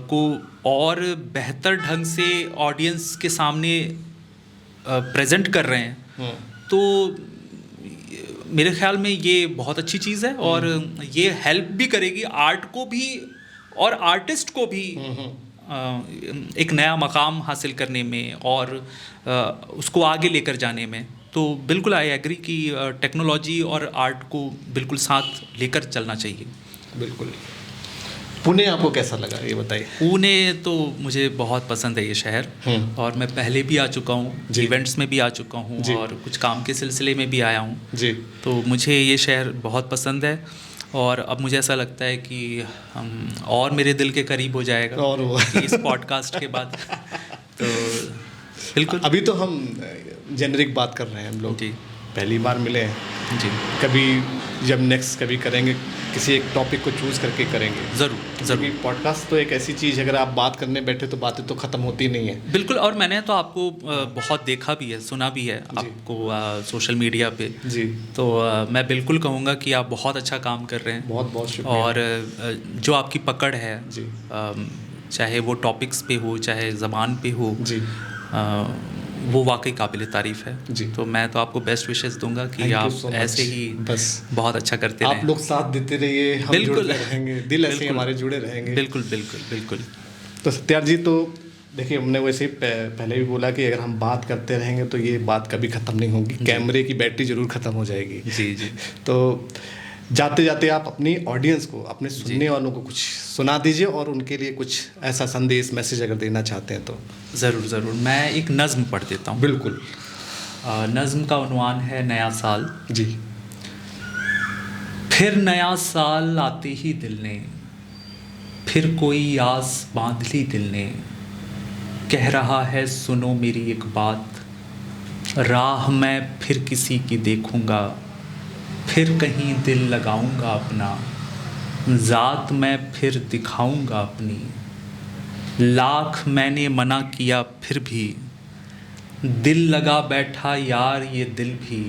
को और बेहतर ढंग से ऑडियंस के सामने प्रेजेंट कर रहे हैं, तो मेरे ख्याल में ये बहुत अच्छी चीज़ है, और ये हेल्प भी करेगी आर्ट को भी और आर्टिस्ट को भी एक नया मकाम हासिल करने में और उसको आगे लेकर जाने में। तो बिल्कुल आई एग्री कि टेक्नोलॉजी और आर्ट को बिल्कुल साथ लेकर चलना चाहिए। बिल्कुल। पुणे आपको कैसा लगा ये बताइए? पुणे तो मुझे बहुत पसंद है ये शहर, और मैं पहले भी आ चुका हूँ, इवेंट्स में भी आ चुका हूँ, और कुछ काम के सिलसिले में भी आया हूँ जी। तो मुझे ये शहर बहुत पसंद है, और अब मुझे ऐसा लगता है कि हम और मेरे दिल के करीब हो जाएगा और इस पॉडकास्ट के बाद। तो बिल्कुल। अभी तो हम जेनरिक बात कर रहे हैं, हम लोग जी पहली बार मिले हैं जी। कभी जब नेक्स्ट कभी करेंगे किसी एक टॉपिक को चूज़ करके करेंगे ज़रूर क्योंकि पॉडकास्ट तो एक ऐसी चीज़ है, अगर आप बात करने बैठे तो बातें तो ख़त्म होती नहीं है। बिल्कुल। और मैंने तो आपको बहुत देखा भी है, सुना भी है आपको सोशल मीडिया पे जी। तो मैं बिल्कुल कहूँगा कि आप बहुत अच्छा काम कर रहे हैं। बहुत बहुत शुक्रिया। और जो आपकी पकड़ है जी, चाहे वो टॉपिक्स पे हो चाहे ज़बान पे हो, जी, वो वाकई काबिल तारीफ़ है। जी। तो मैं तो आपको बेस्ट विशेस दूंगा कि आप ऐसे ही बस बहुत अच्छा करते रहें। आप लोग साथ देते रहिए, हम बिल्कुल जुड़ते रहेंगे, दिल ऐसे ही हमारे जुड़े रहेंगे। बिल्कुल बिल्कुल बिल्कुल। तो सत्यार जी, तो देखिए हमने वैसे ही पहले भी बोला कि अगर हम बात करते रहेंगे तो ये बात कभी ख़त्म नहीं होगी, कैमरे की बैटरी ज़रूर ख़त्म हो जाएगी। जी जी। तो जाते जाते आप अपनी ऑडियंस को, अपने सुनने वालों को कुछ सुना दीजिए, और उनके लिए कुछ ऐसा संदेश, मैसेज अगर देना चाहते हैं तो। ज़रूर ज़रूर। मैं एक नज़्म पढ़ देता हूँ। बिल्कुल। नज़्म का उन्वान है नया साल। जी। फिर नया साल आते ही दिल ने, फिर कोई आस बांध ली दिल ने, कह रहा है सुनो मेरी एक बात, राह मैं फिर किसी की देखूँगा, फिर कहीं दिल लगाऊंगा अपना, ज़ात मैं फिर दिखाऊंगा अपनी, लाख मैंने मना किया फिर भी, दिल लगा बैठा यार ये दिल भी,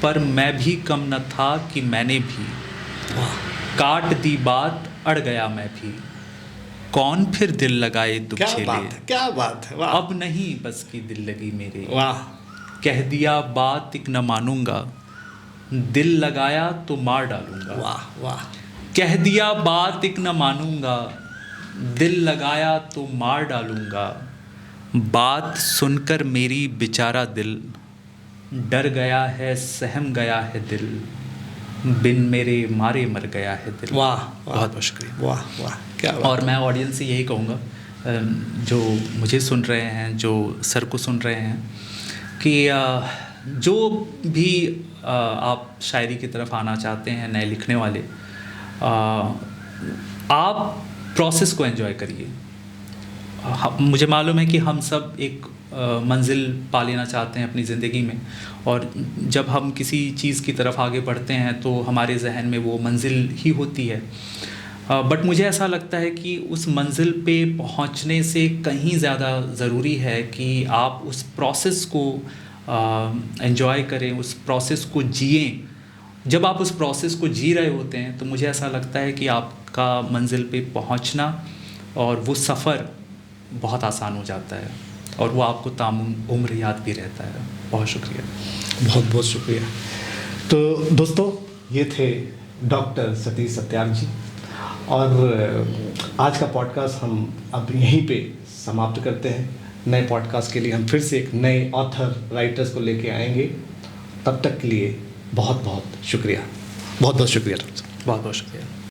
पर मैं भी कम न था कि मैंने भी काट दी बात, अड़ गया मैं भी, कौन फिर दिल लगाए दुख झेले, क्या बात है, वाह। अब नहीं बस की दिल लगी मेरे, वाह। कह दिया बात एक न मानूंगा, दिल लगाया तो मार डालूंगा। वाह वाह। कह दिया बात एक न मानूंगा, दिल लगाया तो मार डालूंगा, बात सुनकर मेरी बेचारा दिल, डर गया है सहम गया है दिल, बिन मेरे मारे मर गया है दिल। वाह, बहुत बहुत शुक्रिया। वाह वाह, क्या बात। और मैं ऑडियंस से यही कहूँगा, जो मुझे सुन रहे हैं, जो सर को सुन रहे हैं, कि जो भी आप शायरी की तरफ आना चाहते हैं, नए लिखने वाले, आप प्रोसेस को एंजॉय करिए। मुझे मालूम है कि हम सब एक मंजिल पा लेना चाहते हैं अपनी ज़िंदगी में, और जब हम किसी चीज़ की तरफ आगे बढ़ते हैं तो हमारे जहन में वो मंजिल ही होती है। बट मुझे ऐसा लगता है कि उस मंजिल पे पहुंचने से कहीं ज़्यादा ज़रूरी है कि आप उस प्रोसेस को एंजॉय करें, उस प्रोसेस को जिएं। जब आप उस प्रोसेस को जी रहे होते हैं तो मुझे ऐसा लगता है कि आपका मंजिल पे पहुंचना और वो सफ़र बहुत आसान हो जाता है, और वो आपको उम्र याद भी रहता है। बहुत शुक्रिया। बहुत बहुत शुक्रिया। तो दोस्तों, ये थे डॉक्टर सतीश सत्यार्थ जी, और आज का पॉडकास्ट हम अब यहीं पे समाप्त करते हैं। नए पॉडकास्ट के लिए हम फिर से एक नए ऑथर, राइटर्स को लेके आएंगे। तब तक के लिए बहुत बहुत शुक्रिया। बहुत बहुत शुक्रिया। बहुत बहुत शुक्रिया।